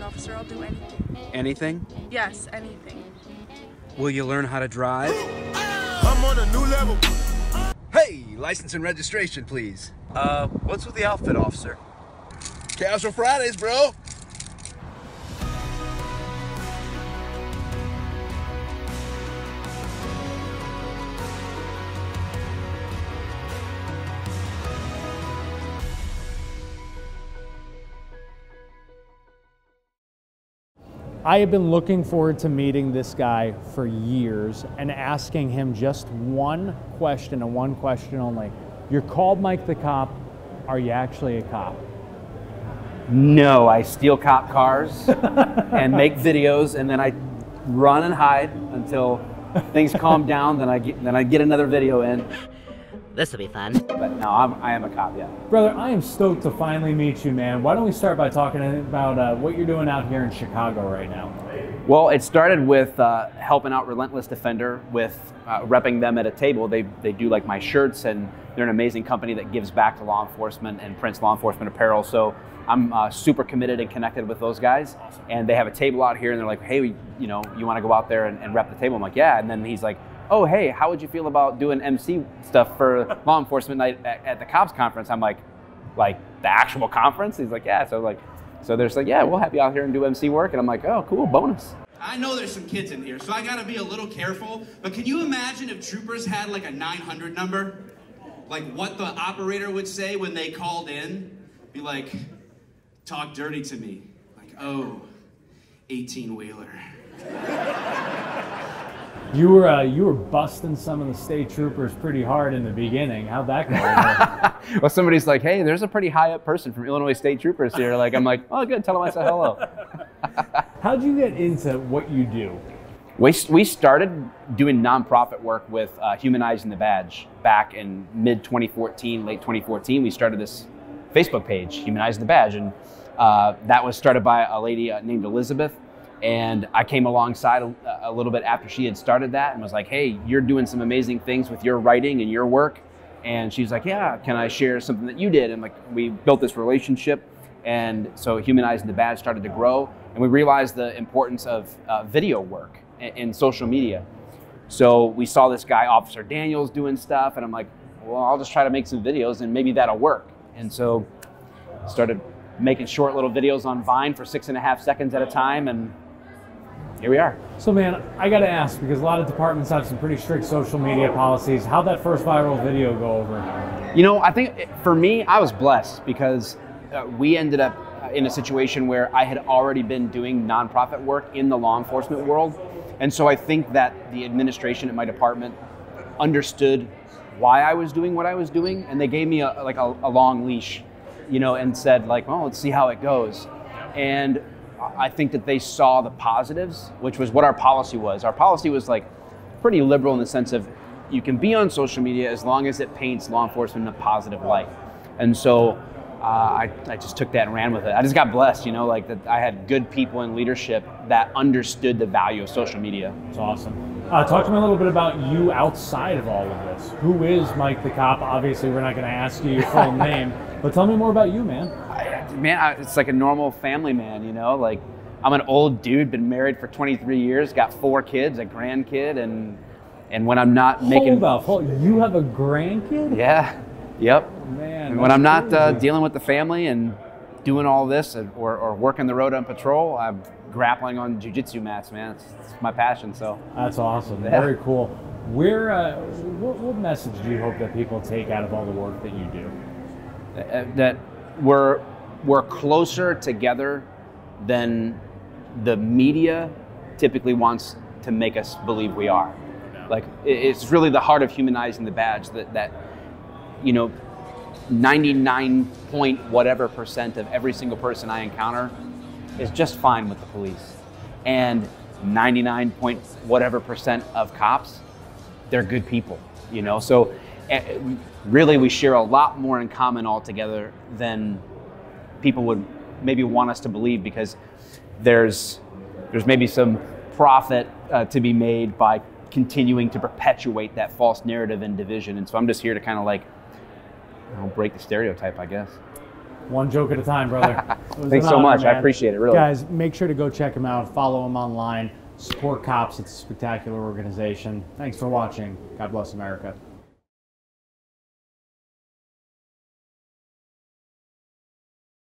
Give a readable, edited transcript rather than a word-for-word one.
Officer, I'll do anything. Anything? Yes, anything. Will you learn how to drive? I'm on a new level. Hey, license and registration, please. What's with the outfit, officer? Casual Fridays, bro. I have been looking forward to meeting this guy for years and asking him just one question and one question only. You're called Mike the Cop. Are you actually a cop? No, I steal cop cars and make videos, and then I run and hide until things calm down. Then I get another video in. This will be fun. But no, I am a cop, yeah. Brother, I am stoked to finally meet you, man. Why don't we start by talking about what you're doing out here in Chicago right now? Well, it started with helping out Relentless Defender with repping them at a table. They do like my shirts, and they're an amazing company that gives back to law enforcement and prints law enforcement apparel. So I'm super committed and connected with those guys. Awesome. And they have a table out here, and they're like, hey, you want to go out there and rep the table? I'm like, yeah. And then he's like, oh, hey, how would you feel about doing MC stuff for law enforcement night at the cops conference? I'm like the actual conference? He's like, yeah. So they're just like, yeah, we'll have you out here and do MC work. And I'm like, oh, cool, bonus. I know there's some kids in here, so I gotta be a little careful, but can you imagine if troopers had like a 900 number? Like what the operator would say when they called in? Be like, talk dirty to me. Like, oh, 18-wheeler. You were busting some of the state troopers pretty hard in the beginning. How'd that go? Well, somebody's like, hey, there's a pretty high up person from Illinois State Troopers here. Like, I'm like, oh, good, tell them I said hello. How'd you get into what you do? We started doing nonprofit work with Humanizing the Badge back in mid-2014, late 2014. We started this Facebook page, Humanizing the Badge, and that was started by a lady named Elizabeth. And I came alongside a little bit after she had started that and was like, hey, you're doing some amazing things with your writing and your work. And she's like, yeah, can I share something that you did? And like, we built this relationship. And so Humanizing the Badge started to grow. And we realized the importance of video work in social media. So we saw this guy, Officer Daniels, doing stuff. And I'm like, well, I'll just try to make some videos and maybe that'll work. And so started making short little videos on Vine for 6.5 seconds at a time. And here we are. So man, I gotta ask, because a lot of departments have some pretty strict social media policies. How'd that first viral video go over? You know, I think for me, I was blessed because we ended up in a situation where I had already been doing nonprofit work in the law enforcement world. And so I think that the administration at my department understood why I was doing what I was doing. And they gave me a long leash, and said like, well, let's see how it goes. And I think that they saw the positives, which was what our policy was. Our policy was like pretty liberal in the sense of you can be on social media as long as it paints law enforcement in a positive light. And so I just took that and ran with it. I just got blessed, like that I had good people in leadership that understood the value of social media. That's awesome. Talk to me a little bit about you outside of all of this. Who is Mike the Cop? Obviously, we're not going to ask you your full name, but tell me more about you, man. It's like a normal family man, like I'm an old dude, been married for 23 years, got 4 kids, a grandkid, and when I'm not making... Hold up, you have a grandkid? Yeah, yep. Man, and when I'm not dealing with the family and doing all this or working the road on patrol, I'm grappling on jiu-jitsu mats, man. It's my passion, so. That's awesome, yeah. Very cool. What message do you hope that people take out of all the work that you do? That we're closer together than the media typically wants to make us believe we are. Like, it's really the heart of Humanizing the Badge that 99 point whatever percent of every single person I encounter is just fine with the police. And 99 point whatever percent of cops, they're good people, So really we share a lot more in common altogether than people would maybe want us to believe, because there's there's maybe some profit to be made by continuing to perpetuate that false narrative and division. And so I'm just here to kind of like, you know, break the stereotype, I guess. One joke at a time, brother. Thanks so much. I appreciate it, really. Guys, make sure to go check him out. Follow him online. Support Cops. It's a spectacular organization. Thanks for watching. God bless America.